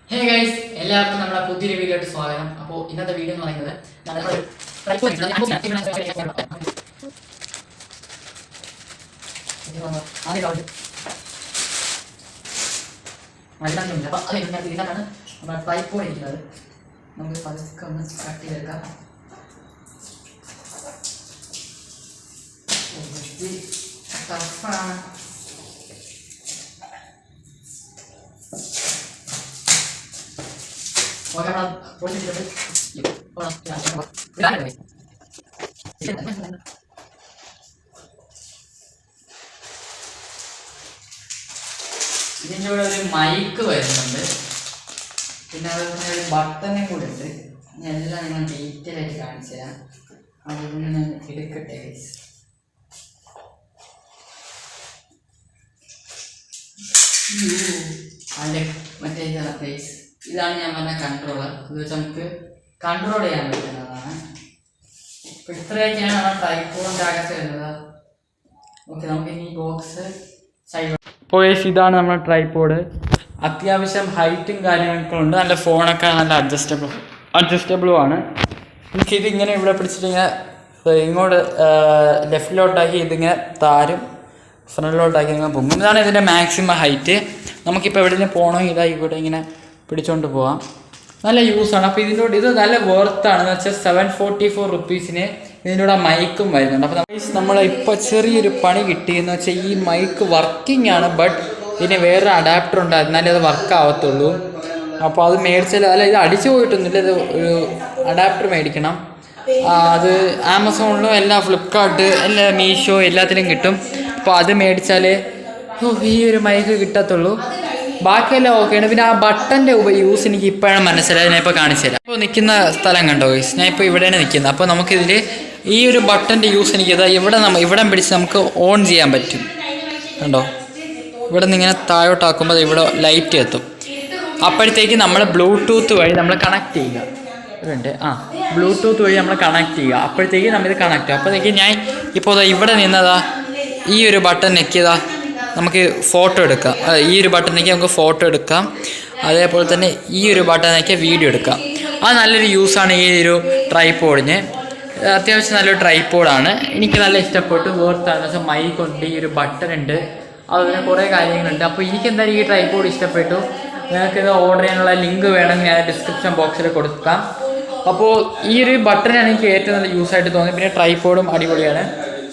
Hey guys, എല്ലാവർക്കും നമ്മുടെ പുതിയൊരു വീഡിയോയിലോട്ട് സ്വാഗതം. അപ്പോൾ ഇന്നത്തെ വീഡിയോ എന്ന് പറയുന്നത് ട്രൈപോഡ് ഇരിക്കുന്നത്. നമുക്ക് പതുക്കെ ഒന്ന് കട്ട് ചെയ്തെടുക്കാം. ടഫാണ്. ഇതിൻ്റെ കൂടെ ഒരു മൈക്ക് വരുന്നുണ്ട്, പിന്നെ അതുപോലെ ഒരു ബട്ടണും കൂടെ ഉണ്ട്. എല്ലാം നിങ്ങൾ ഡീറ്റെയിൽ ആയിട്ട് കാണിച്ചു തരാം. അതൊന്ന് എടുക്കട്ടെ ഗൈസ്. അതിൻ്റെ മറ്റേ ഗൈസ്, ഇതാണ് ഞാൻ പറഞ്ഞ കൺട്രോളർ. ഇത് വെച്ച് നമുക്ക് കൺട്രോൾ ചെയ്യാൻ പറ്റുന്നതാണ്. അപ്പോൾ ഇത്രയൊക്കെയാണ് നമ്മുടെ ട്രൈപോഡിൻ്റെ അകത്ത് വരുന്നത്. ഓക്കെ, നമുക്ക് ഇനി ബോക്സ് സൈഡ്. അപ്പോൾ ഇതാണ് നമ്മുടെ ട്രൈപോഡ്. അത്യാവശ്യം ഹൈറ്റും കാര്യങ്ങളൊക്കെ ഉണ്ട്. നല്ല ഫോണൊക്കെ നല്ല അഡ്ജസ്റ്റബിളും ആണ്. നമുക്കിത് ഇങ്ങനെ ഇവിടെ പിടിച്ചിട്ടിങ്ങനെ ഇങ്ങോട്ട് ലെഫ്റ്റിലോട്ടാക്കി ഇതിങ്ങനെ താരും, ഫ്രണ്ടിലോട്ടാക്കി ഇങ്ങനെ പൊങ്ങും. ഇതാണ് ഇതിൻ്റെ മാക്സിമം ഹൈറ്റ്. നമുക്കിപ്പോൾ എവിടെയെങ്കിലും പോകണമെങ്കിൽ ഇതാ ഇവിടെ ഇങ്ങനെ പിടിച്ചുകൊണ്ട് പോവാം. നല്ല യൂസാണ്. അപ്പോൾ ഇതിൻ്റെ ഇത് നല്ല വർത്താണ്. എന്ന് വെച്ചാൽ 744 റുപ്പീസിന് ഇതിൻ്റെ കൂടെ മൈക്കും വരുന്നുണ്ട്. അപ്പോൾ നമ്മളിപ്പോൾ ചെറിയൊരു പണി കിട്ടിയെന്ന് വെച്ചാൽ ഈ മൈക്ക് വർക്കിംഗ് ആണ്, ബട്ട് ഇതിന് വേറൊരു അഡാപ്റ്റർ ഉണ്ട്, എന്നാലേ അത് വർക്ക് ആവത്തുള്ളൂ. അപ്പോൾ അത് മേടിച്ചാൽ അല്ല, ഇത് അടിച്ചു പോയിട്ടൊന്നുമില്ല, ഇത് ഒരു അഡാപ്റ്റർ മേടിക്കണം. അത് ആമസോണിലും എല്ലാ ഫ്ലിപ്കാർട്ട് എല്ലാ മീഷോ എല്ലാത്തിലും കിട്ടും. അപ്പോൾ അത് മേടിച്ചാലേ ഈ ഒരു മൈക്ക് കിട്ടത്തുള്ളൂ. ബാക്കിയെല്ലാം ഓക്കെയാണ്. പിന്നെ ആ ബട്ടൻ്റെ യൂസ് എനിക്ക് ഇപ്പോഴാണ് മനസ്സിലായത്. ഞാൻ ഇപ്പോൾ കാണിച്ചു തരാം. ഇപ്പോൾ നിൽക്കുന്ന സ്ഥലം കണ്ടോ ഗൈസ്, ഞാൻ ഇപ്പോൾ ഇവിടെയാണ് നിൽക്കുന്നത്. അപ്പോൾ നമുക്കിതിൽ ഈ ഒരു ബട്ടൻ്റെ യൂസ് എനിക്കിതാ ഇവിടെ പിടിച്ച് നമുക്ക് ഓൺ ചെയ്യാൻ പറ്റും. കണ്ടോ, ഇവിടെ നിന്ന് ഇങ്ങനെ താഴോട്ടാക്കുമ്പോൾ ഇവിടെ ലൈറ്റ് എത്തും. അപ്പോഴത്തേക്ക് നമ്മൾ ബ്ലൂടൂത്ത് വഴി നമ്മൾ കണക്ട് ചെയ്യുക. ബ്ലൂടൂത്ത് വഴി നമ്മൾ കണക്ട് ചെയ്യുക. അപ്പോഴത്തേക്ക് നമ്മളിത് കണക്ട് ചെയ്യും. അപ്പോഴത്തേക്ക് ഞാൻ ഇപ്പോൾ ഇവിടെ നിന്നതാ ഈ ഒരു ബട്ടൺ ഞെക്കിയതാ നമുക്ക് ഫോട്ടോ എടുക്കാം. ഈ ഒരു ബട്ടൺ ഞെക്കി നമുക്ക് ഫോട്ടോ എടുക്കാം. അതേപോലെ തന്നെ ഈ ഒരു ബട്ടൺ ഞെക്കിയാൽ വീഡിയോ എടുക്കാം. അത് നല്ലൊരു യൂസാണ് ഈ ഒരു ട്രൈപോഡിന്. അത്യാവശ്യം നല്ലൊരു ട്രൈപോഡാണ്. എനിക്ക് നല്ല ഇഷ്ടപ്പെട്ടു. വേർത്താണ്. വെച്ചാൽ മൈക്കുണ്ട്, ഈ ഒരു ബട്ടൺ ഉണ്ട്, അതുപോലെ കുറേ കാര്യങ്ങളുണ്ട്. അപ്പോൾ എനിക്കെന്തായാലും ഈ ട്രൈപോഡ് ഇഷ്ടപ്പെട്ടു. നിങ്ങൾക്കിത് ഓർഡർ ചെയ്യാനുള്ള ലിങ്ക് വേണമെങ്കിൽ ഞാൻ ഡിസ്ക്രിപ്ഷൻ ബോക്സിൽ കൊടുക്കാം. അപ്പോൾ ഈ ഒരു ബട്ടനാണ് എനിക്ക് ഏറ്റവും നല്ല യൂസായിട്ട് തോന്നി. പിന്നെ ട്രൈപോഡും അടിപൊളിയാണ്.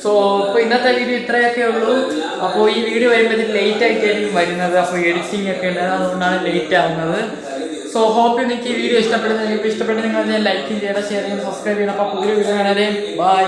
സോ ഇപ്പോൾ ഇന്നത്തെ വീഡിയോ ഇത്രയൊക്കെ ഉള്ളൂ. അപ്പോൾ ഈ വീഡിയോ വരുമ്പോഴത്തേക്ക് ലേറ്റ് ആയിട്ടായിരിക്കും വരുന്നത്. അപ്പോൾ എഡിറ്റിംഗ് ഒക്കെ ഉണ്ട്, അതുകൊണ്ടാണ് ലേറ്റ് ആവുന്നത്. സോ ഹോപ്പ് നിങ്ങൾക്ക് ഈ വീഡിയോ ഇഷ്ടപ്പെടുന്നത്. നിങ്ങൾക്ക് ഇഷ്ടപ്പെട്ടെങ്കിൽ നിങ്ങൾ ലൈക്ക് ചെയ്യണം, ഷെയർ ചെയ്യണം, സബ്സ്ക്രൈബ് ചെയ്യണം. അപ്പോൾ പുതിയ വീഡിയോ കാണാതെ ബൈ.